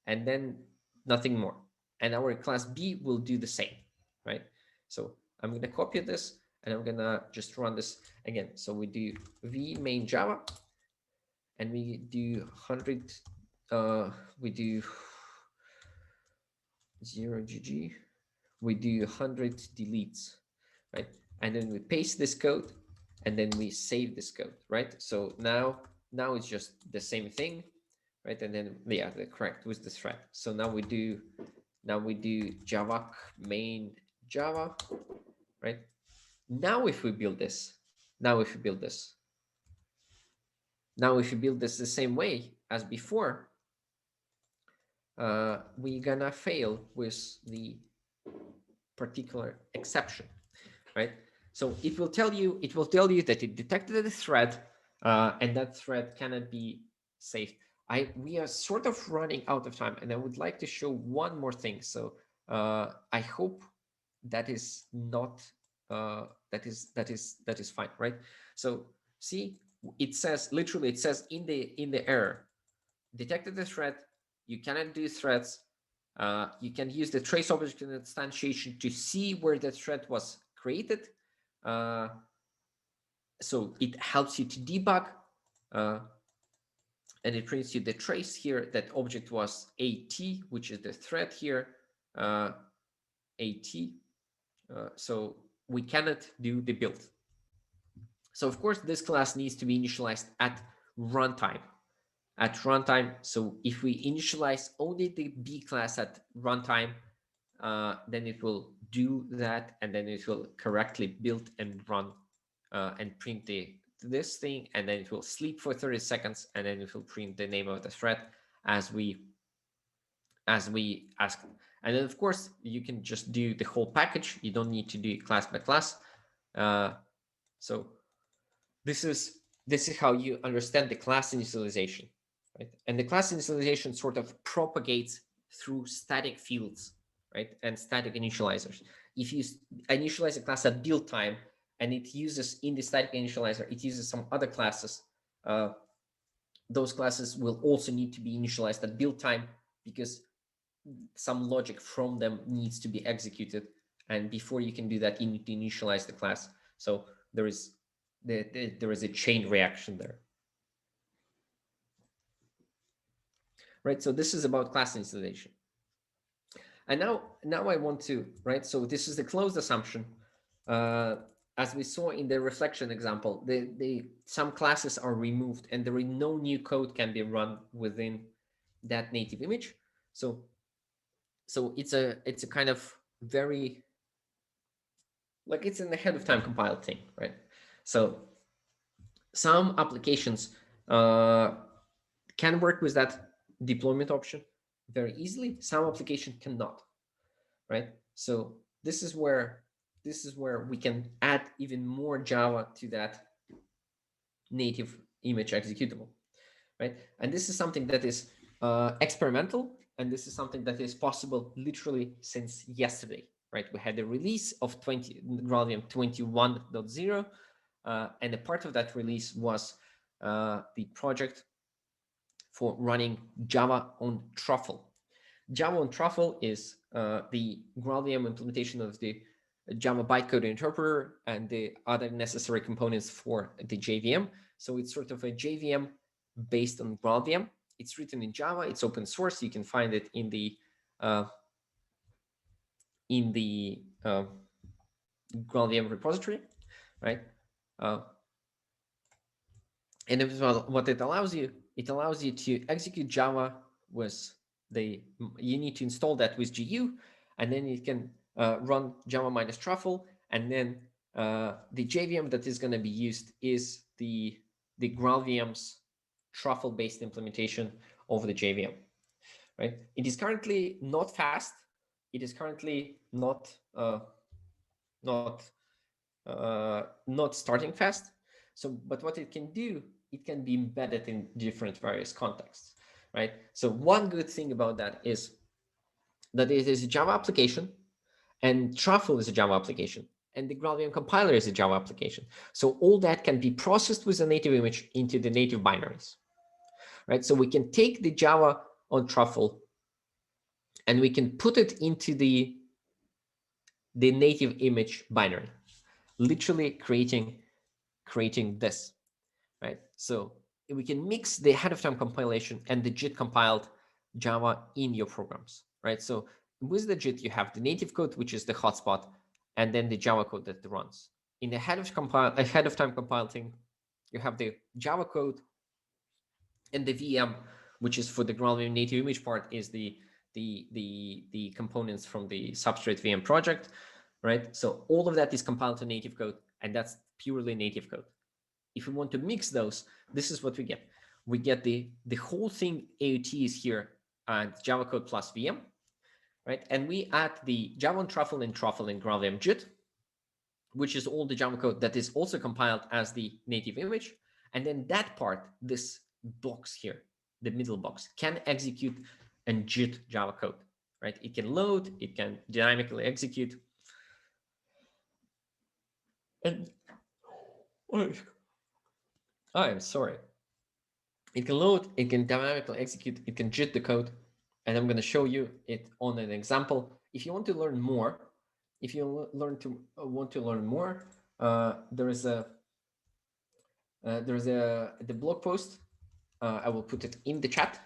and then nothing more. And our class B will do the same, right? So I'm going to copy this, and I'm going to just run this again. So we do v main Java, and we do 100, we do 0gg, we do 100 deletes, right? And then we paste this code, and then we save this code, right? So now it's just the same thing, right? And then the correct with the thread. So now we do java main Java, right? Now if we build this the same way as before, we're gonna fail with the particular exception, right? So it will tell you that it detected a thread, and that thread cannot be saved. We are sort of running out of time, and I would like to show one more thing. So I hope that is not that is fine, right? So see, it says in the error, detected the thread. You cannot do threads. You can use the trace object instantiation to see where the thread was created. So it helps you to debug, and it prints you the trace here. That object was AT, which is the thread here, AT. So we cannot do the build. So of course, this class needs to be initialized at runtime. So if we initialize only the B class at runtime, then it will do that, and then it will correctly build and run and print the this thing, and then it will sleep for 30 seconds, and then it will print the name of the thread as we asked. And then of course you can just do the whole package. You don't need to do it class by class. So this is how you understand the class initialization, right? And the class initialization sort of propagates through static fields, right? And static initializers. If you initialize a class at build time and it uses in the static initializer, it uses some other classes, those classes will also need to be initialized at build time because some logic from them needs to be executed. And before you can do that, you need to initialize the class. So there is a chain reaction there. Right, so this is about class initialization. And now I want to, right, so this is the closed assumption. As we saw in the reflection example, some classes are removed and there is no new code can be run within that native image. So it's a kind of very, like, it's an ahead of time compiled thing, right? So some applications can work with that deployment option very easily. Some application cannot, right? So this is where we can add even more Java to that native image executable, right? And this is something that is experimental, and this is something that is possible literally since yesterday, right? We had the release of GraalVM 21.0, and a part of that release was the project for running Java on Truffle. Java on Truffle is the GraalVM implementation of the Java bytecode interpreter and the other necessary components for the JVM. So it's sort of a JVM based on GraalVM. It's written in Java. It's open source. You can find it in the GraalVM repository, right? And what it allows you to execute Java with you need to install that with GU, and then you can run Java minus truffle, and then the JVM that is going to be used is the GraalVM's truffle-based implementation of the JVM, right? It is currently not fast. It is currently not starting fast. So, but what it can do, it can be embedded in different various contexts, right? So one good thing about that is that it is a Java application, and Truffle is a Java application, and the GraalVM compiler is a Java application. So all that can be processed with a native image into the native binaries, right? So we can take the Java on Truffle and we can put it into the native image binary, literally creating this, right? So we can mix the ahead of time compilation and the JIT compiled Java in your programs, right? So with the JIT, you have the native code, which is the hotspot, and then the Java code that runs. In the ahead of time compiling, you have the Java code, and the VM, which is for the GraalVM native image part, is the components from the Substrate VM project, right? So all of that is compiled to native code, and that's purely native code. If we want to mix those, this is what we get. We get the whole thing. AUT is here and Java code plus VM, right? And we add the Java on Truffle and GraalVM JIT, which is all the Java code that is also compiled as the native image. And then that part, this box here, the middle box, can execute and JIT Java code, right? It can load, it can dynamically execute. And I'm sorry. It can load, it can dynamically execute, it can JIT the code, and I'm going to show you it on an example. If you want to learn more, want to learn more, there is the blog post. I will put it in the chat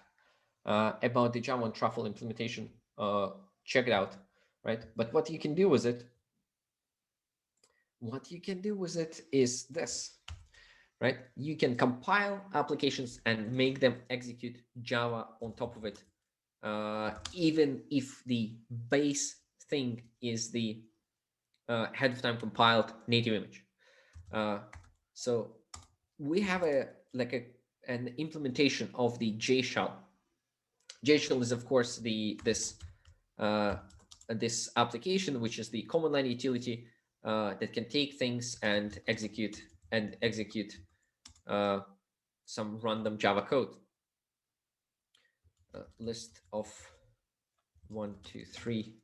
about the Java on Truffle implementation. Check it out, right? But what you can do with it, is this. Right? You can compile applications and make them execute Java on top of it, even if the base thing is the ahead of time compiled native image. So we have an implementation of the JShell. JShell is, of course, this application, which is the command line utility that can take things and execute some random Java code. List of 1, 2, 3,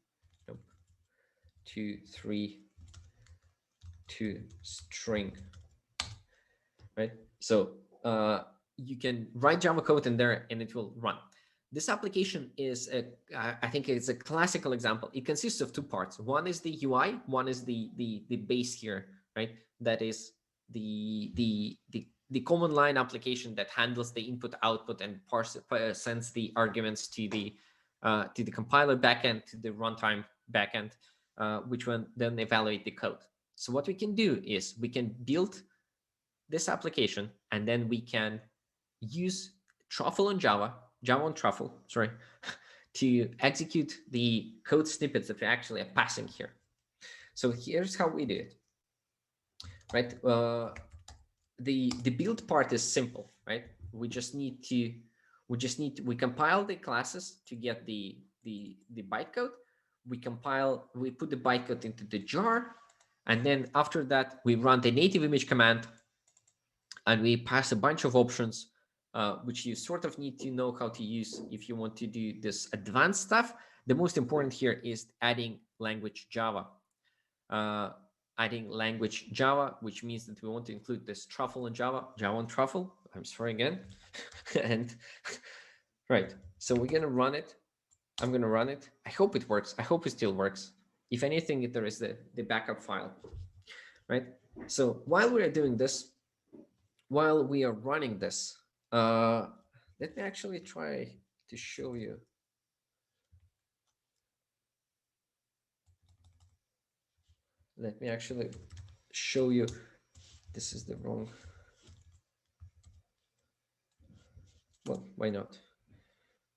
nope, 2, 3, 2 string, right? So you can write Java code in there and it will run. This application is I think it's a classical example. It consists of two parts. One is the UI, one is the base here, right? That is the command line application that handles the input output and sends the arguments to the compiler backend, to the runtime backend, which one then evaluate the code. So what we can do is we can build this application, and then we can use Truffle on Java on Truffle, sorry, to execute the code snippets that we actually are passing here. So here's how we do it, right? The build part is simple, right? We compile the classes to get the bytecode. We put the bytecode into the jar, and then after that we run the native image command, and we pass a bunch of options, which you sort of need to know how to use if you want to do this advanced stuff. The most important here is adding language Java. Which means that we want to include this Truffle on Java on Truffle. I'm sorry again. And right, so we're gonna run it. I'm gonna run it. I hope it works. I hope it still works. If anything, there is the backup file, right? So while we are doing this, while we are running this, let me actually try to show you. Let me actually show you. This is the wrong. Well, why not?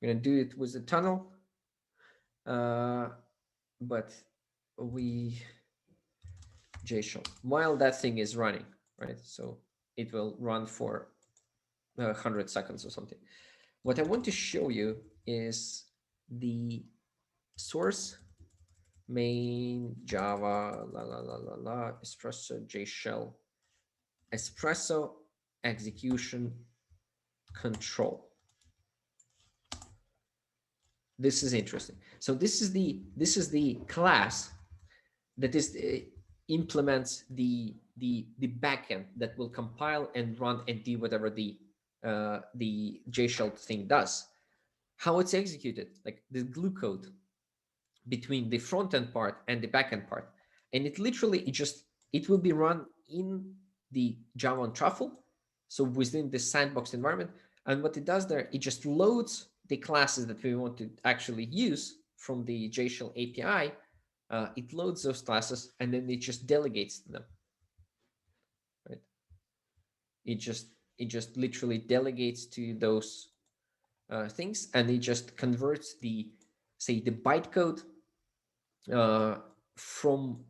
I'm gonna do it with the tunnel, but we JShell while that thing is running, right? So it will run for 100 seconds or something. What I want to show you is the source main Java espresso JShell espresso execution control. This is interesting. So this is the class that is implements the backend that will compile and run and do whatever the JShell thing does. How it's executed, like the glue code between the front end part and the backend part, and it literally it will be run in the Java on Truffle, so within the sandbox environment. And what it does there, it just loads the classes that we want to actually use from the JShell API. It loads those classes and then it just delegates them. Right? It just literally delegates to those things, and it just converts the bytecode from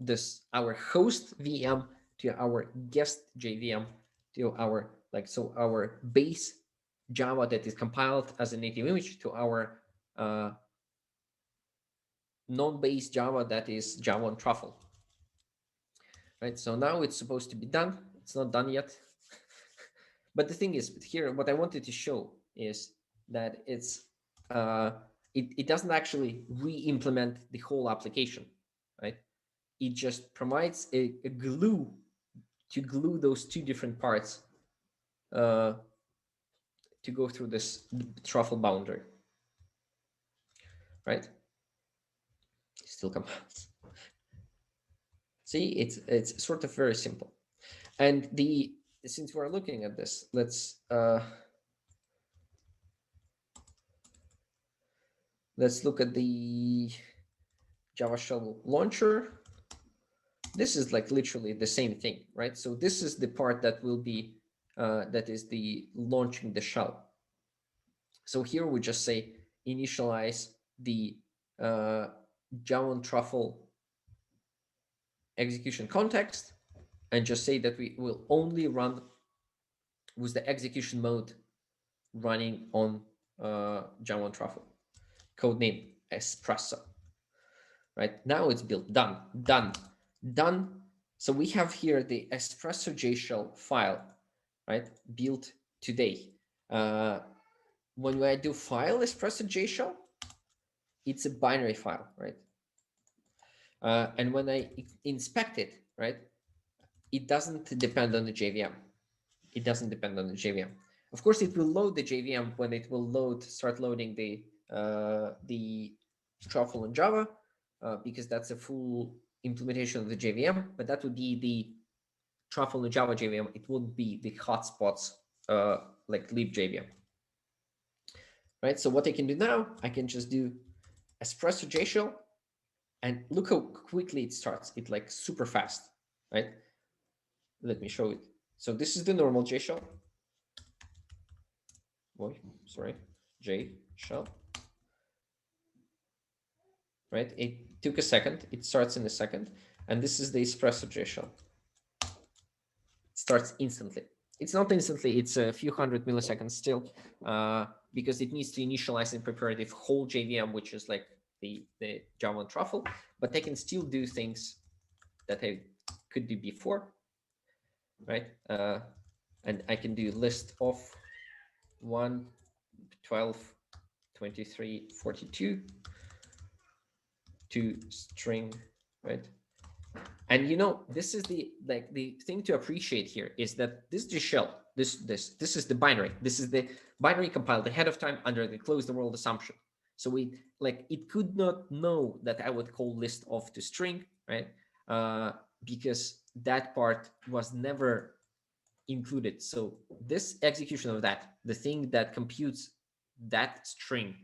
our host VM to our guest JVM to our our base Java that is compiled as a native image to our non-base Java that is Java on Truffle. Right, so now it's supposed to be done. It's not done yet. But the thing is, here, what I wanted to show is that it doesn't actually re-implement the whole application, right? It just provides a glue to glue those two different parts to go through this truffle boundary, right? Still compiles. See, it's sort of very simple. And since we're looking at this, let's look at the JavaScript Launcher. This is like literally the same thing, right? So this is the part that will be that is the launching the shell. So here we just say initialize the Java on Truffle execution context, and just say that we will only run with the execution mode running on Java on Truffle. Codename Espresso. Right now it's built. Done. So we have here the Espresso JShell file, right? Built today. When I do file Espresso JShell, it's a binary file, right? And when I inspect it, right, it doesn't depend on the JVM. It doesn't depend on the JVM. Of course, it will load the JVM when it will start loading the Truffle in Java, because that's a full implementation of the JVM. But that would be the Truffle in Java JVM. It wouldn't be the hotspots like libJVM. Right. So what I can do now, I can just do Espresso JShell, and look how quickly it starts. It's like super fast, right? Let me show it. So this is the normal JShell. JShell. Right? It took a second. It starts in a second. And this is the Espresso JShell. It starts instantly. It's not instantly. It's a few hundred milliseconds still, because it needs to initialize and prepare the whole JVM, which is like the Java on Truffle. But they can still do things that I could do before, right? And I can do list of 1, 12, 23, 42 to string, right? And this is the thing to appreciate here is that this shell, this is the binary. This is the binary compiled ahead of time under the close the world assumption. So it could not know that I would call list of to string, right? Because that part was never included. So this execution of that, the thing that computes that string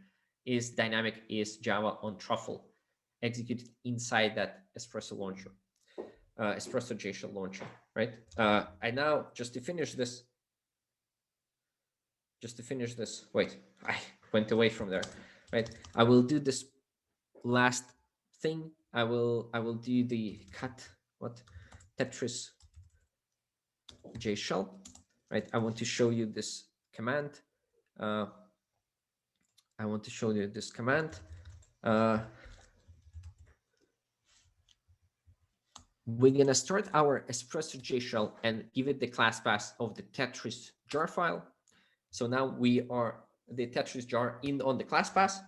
is dynamic, is Java on Truffle, executed inside that Espresso launcher, Espresso JShell launcher, right? And now just to finish this, wait, I went away from there, right? I will do this last thing. I will do the Tetris JShell, right? I want to show you this command. We're gonna start our Espresso JShell and give it the class path of the Tetris jar file. So now we are the Tetris jar on the class path,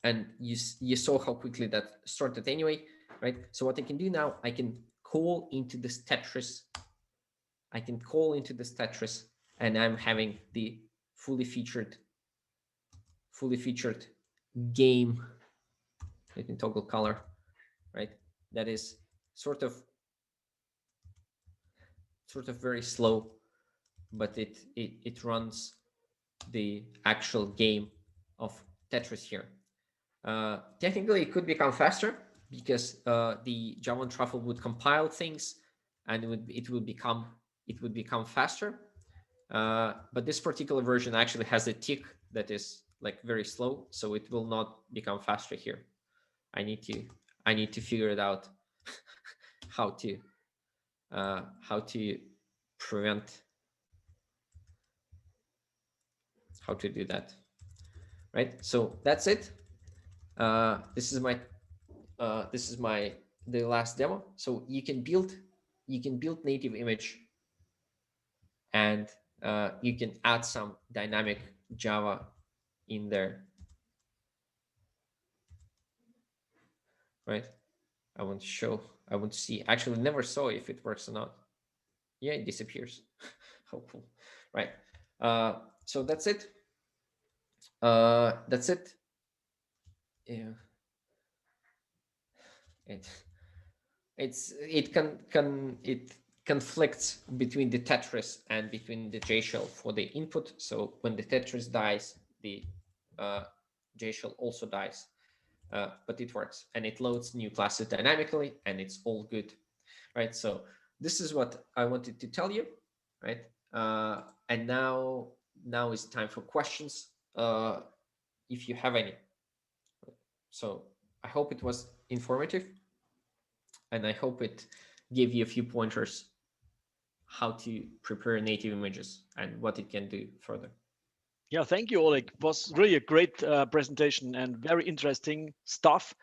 and you saw how quickly that started anyway, right? So what I can do now, I can call into this Tetris. And I'm having the fully featured game. Let me toggle color, right? That is sort of very slow, but it runs the actual game of Tetris here. Technically, it could become faster because the Java on Truffle would compile things, and it would become faster. But this particular version actually has a tick that is like very slow, so it will not become faster here. I need to figure it out how to prevent, how to do that, right? So that's it. This is the last demo. So you can build native image, and you can add some dynamic Java in there, right? I want to see. Actually, never saw if it works or not. Yeah, it disappears. How cool, right? So that's it. Yeah. It conflicts between the Tetris and between the JShell for the input. So when the Tetris dies, the JShell also dies, but it works, and it loads new classes dynamically, and it's all good, right? So this is what I wanted to tell you, right? And now is time for questions, if you have any. So I hope it was informative, and I hope it gave you a few pointers how to prepare native images and what it can do further. Yeah, thank you, Oleg. It was really a great presentation and very interesting stuff.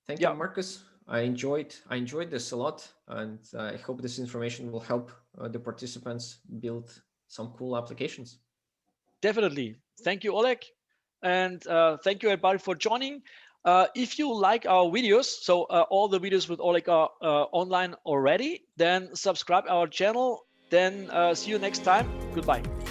Thank Yeah. you, Marcus. I enjoyed this a lot, and I hope this information will help the participants build some cool applications. Definitely. Thank you, Oleg. And thank you, everybody, for joining. If you like our videos, so all the videos with Oleg are online already, then subscribe our channel. Then see you next time. Goodbye.